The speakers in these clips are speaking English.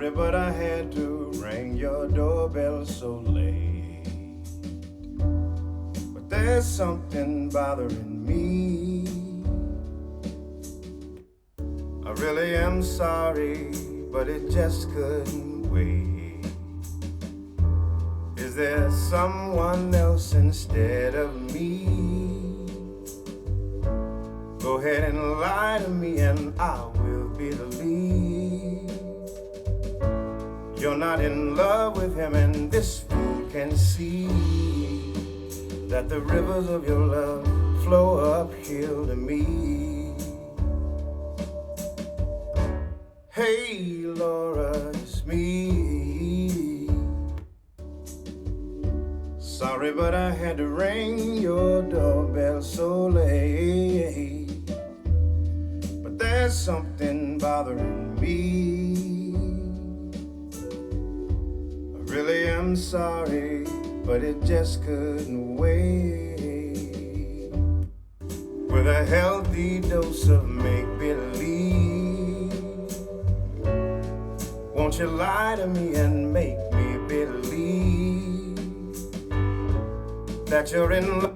Sorry, but I had to ring your doorbell so late. But there's something bothering me. I really am sorry, but it just couldn't wait. Is there someone else instead of me? Go ahead and lie to me and I will believe. You're not in love with him, and this fool can see that the rivers of your love flow uphill to me. Hey Laura, it's me. Sorry, but I had to ring your doorbell so late. But there's something bothering me. Really am sorry, but it just couldn't wait. With a healthy dose of make-believe, won't you lie to me and make me believe that you're in love?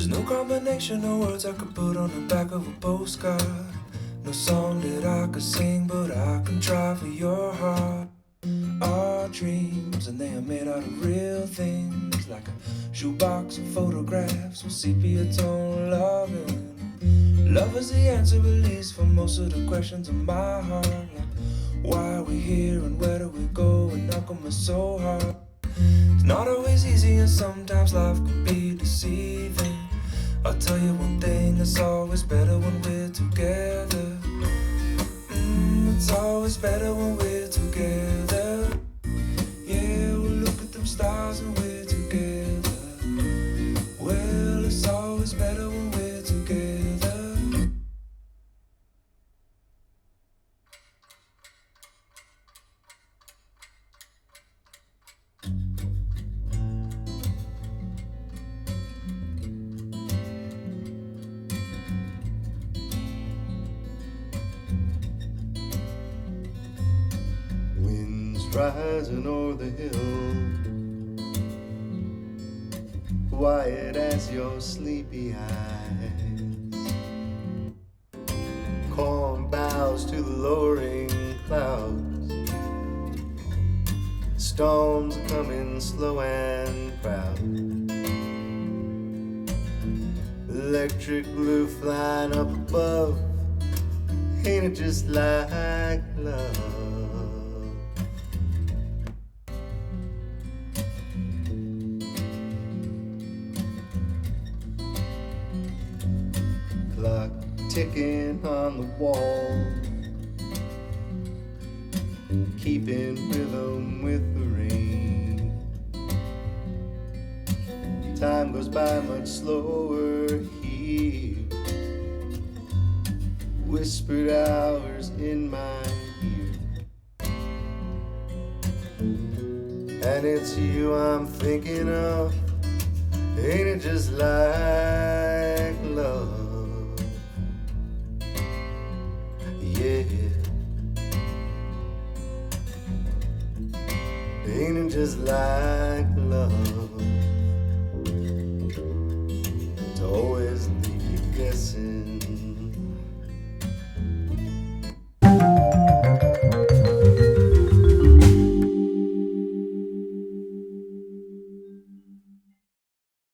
No combination of words I could put on the back of a postcard. No song that I could sing, but I can try for your heart. Our dreams, and they are made out of real things, like a shoebox of photographs with sepia tone loving. Love is the answer, at least for most of the questions in my heart, like why are we here and where do we go, and how come it's so hard? It's not always easy, and sometimes life can be deceiving. I'll tell you one thing, it's always better when we're together. It's always better when we're together. Yeah, we'll look at them stars and we're together. Well, it's always better when we're together. Rising o'er the hill, quiet as your sleepy eyes. Corn bows to the lowering clouds. Storms are coming slow and proud. Electric blue flying up above. Ain't it just like love? ticking on the wall, keeping rhythm with the rain. Time goes by much slower here, whispered hours in my ear. And it's you I'm thinking of, ain't it just like love? Yeah, ain't it just like love?